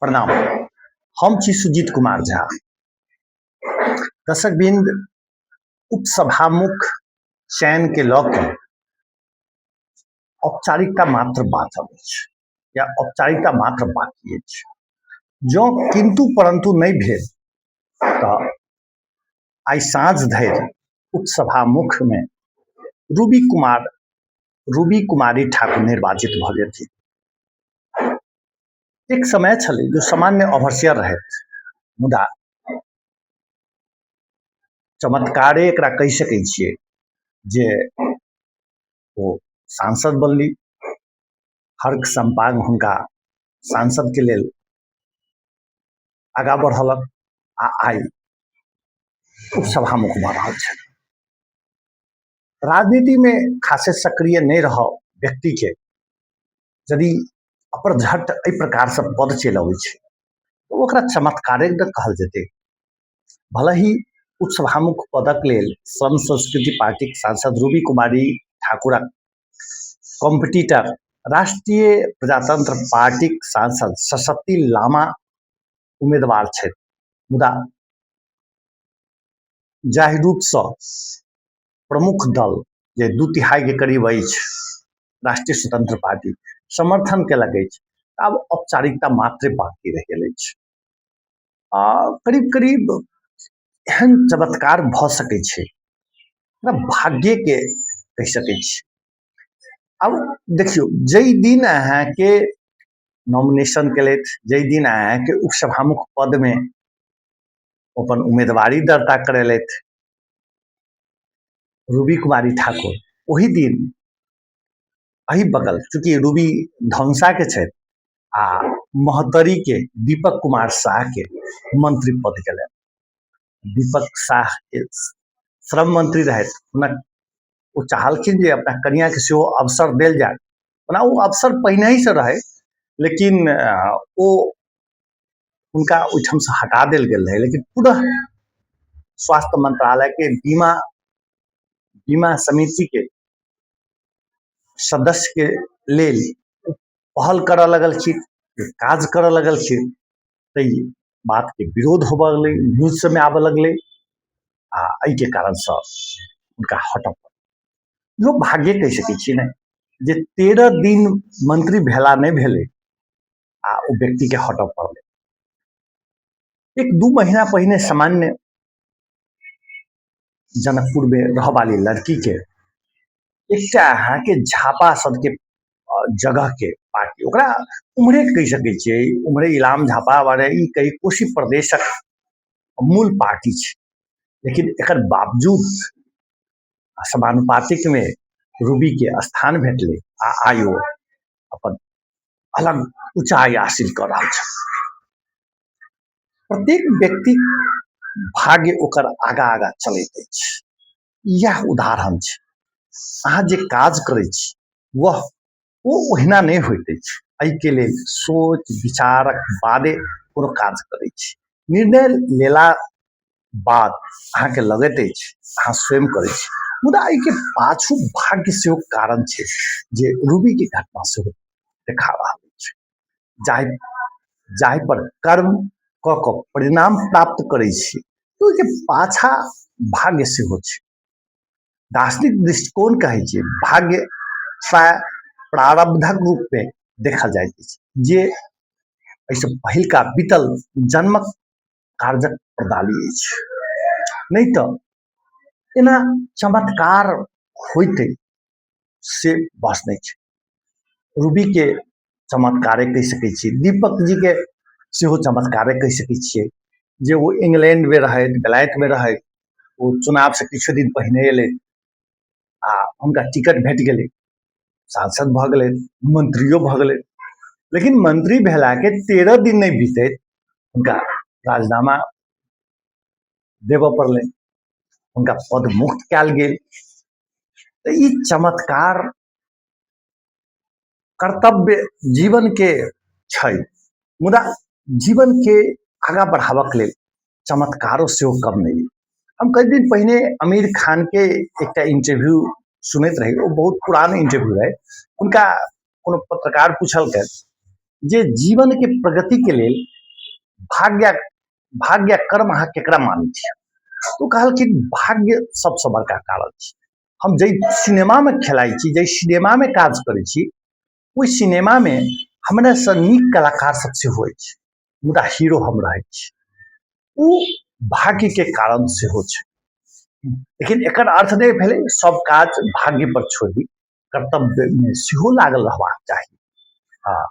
प्रणाम। हम छी सुजीत कुमार झा। दर्शकबिंद, उपसभामुख चयन के लऽ कऽ औपचारिकता मात्र बाँचल अछि या औपचारिकता मात्र बाकी अछि। जँ किन्तु परन्तु नहि भेल तऽ आइ साँझ धरि उपसभामुखमे रूबी कुमारी ठाकुर निर्वाचित भऽ जेथिन। एक समय छलै जो सामान्य ओवरसियर रहथि, मुदा चमत्कारे एकरा कहि सकै छियै जे ओ सांसद बनली। हर्क सम्पांग हुनका सांसद के लेल आगाँ बढ़लक आ आइ उपसभामुख भऽ रहल छथि। राजनीति में खासे सक्रिय नहीं रह व्यक्ति के यदि अपरझट एहि प्रकार से पद चलि अबै छै तऽ ओकरा चमत्कारे न कहल जेतै। भले ही उपसभामुख पदक लेल श्रम संस्कृति पार्टी सांसद रूबी कुमारी ठाकुरक कॉम्पिटिटर राष्ट्रीय प्रजातंत्र पार्टी सांसद सशक्ति लामा उम्मीदवार छथि, मुदा जाहि रूप से प्रमुख दल जे 2/3 के करीब अछि राष्ट्रीय स्वतंत्र पार्टी समर्थन केलक अछि, आब औपचारिकता मात्र बाकी रहि गेल अछि। करीब करीब एहन चमत्कार भऽ सकै छै, भाग्य के कहि सकै छी। अब देखियो, जई दिन अहाँके नॉमिनेशन केलथि, जई दिन अहाँके उपसभामुख पद में अपन उम्मीदवारी दर्ता करेलथि रूबी कुमारी ठाकुर, वही दिन अही बगल चूंकि रूबी धौंसा के छथि आ महतरी के दीपक कुमार शाह के मंत्री पद गेलनि। दीपक शाह के श्रम मंत्री रहथि, हुनक ओ चाहलखिन जे अपना कनिया के सेहो अवसर देल जाय। ओना ओ अवसर पहिने ही से रहे, लेकिन ओ उनका ओहिठाम से हटा देल गेल रहे। लेकिन पुनः स्वास्थ्य मंत्रालय के बीमा समिति के सदस्य के लेल पहल करऽ लगलखिन, काज करऽ लगलखिन, ताहि बात के विरोध होबऽ लगलै, न्यूज में आबऽ लगलै आ एहि के कारण से उनका हटऽ पड़ल। लोग भाग्य कहि सकै छियै ने जे 13 दिन मंत्री भेला नहीं भेलै आ ओ व्यक्ति के हटऽ पड़लै। 1-2 महीना पहिने सामान्य जनकपुर में रह वाली लड़की के एकटा अहाँ के झापा सद के जगह के पार्टी, ओकरा उम्हरे कहि सकै छियै, उम्हरे इलाम झापा वाले ई कई कोशी प्रदेशक मूल पार्टी छै। लेकिन एकर बावजूद समानुपातिक में रूबी के स्थान भेटलै आ आइ ओ अपन अलग ऊंचाई हासिल कर रहल छै। प्रत्येक व्यक्ति भाग्य ओकर आगा आगा चलैत अछि, यह उदाहरण छै। अहाँ जे काज करै छी वह ओ ओहिना नहीं होइत अछि। एहि के लेल सोच विचारक बादे कोनो काज करै छी। निर्णय लेला बाद अहाँ के लगैत अछि अहाँ स्वयं करै छी, मुदा एहि के पाछू भाग्य सेहो कारण छै जे रूबी के घटना सेहो देखा रहल छै। जाहि पर कर्म क के परिणाम प्राप्त करै छी तो के पाछा भाग्य सेहो छै। दार्शनिक दृष्टिकोण कहै छै भाग्य प्रारब्धक रूप में देखल जाइत अछि, जे एहिसँ पहिलका बीतल जन्मक कार्यक प्रदाली अछि। नहीं तो एना चमत्कार होइते से बस नहीं छै। रूबी के चमत्कारे कहि सकै छियै, दीपक जी के सेहो चमत्कारे कहि सकै छियै जे वो इंग्लैंड में रहैत, बेलायत में रहैत, वो चुनाव से किछु दिन पहिने एलै आ हुनका टिकट भेट गेलै, सांसद भऽ गेलै, मंत्रियो भऽ गेलै। लेकिन मंत्री भेला के 13 दिन नहीं बीतैत हुनका राजीनामा देबऽ पड़लै, उनका पद मुक्त कयल गेल। तो ई चमत्कार कर्तव्य जीवन के छै, मुदा जीवन के आगा बढ़ावक लेल चमत्कारों सेहो कम नहीं। हम कई दिन पहिने आमिर खान के एक इंटरव्यू सुनैत रही, वो बहुत पुरान इंटरव्यू है। उनका कोनो पत्रकार पूछलकै जे जीवन के प्रगति के लेल भाग्य भाग्य कर्म अहाँ केकरा मानै छियै? तो कहलखिन भाग्य सबसे बड़का कारण छै। हम जै सिनेमा में खेलाइ छी, जै सिनेमा में काज करै छी, ओहि सिनेमा में हमरा से नीक कलाकार सब सेहो अछि, मुदा हीरो हम रहै छी। ओ भाग्य के कारण सेहो छै। लेकिन एकर अर्थ नहीं भेलै सब काज भाग्य पर छोड़ि कर्तव्य में सेहो लागल रहबाक चाही। हाँ,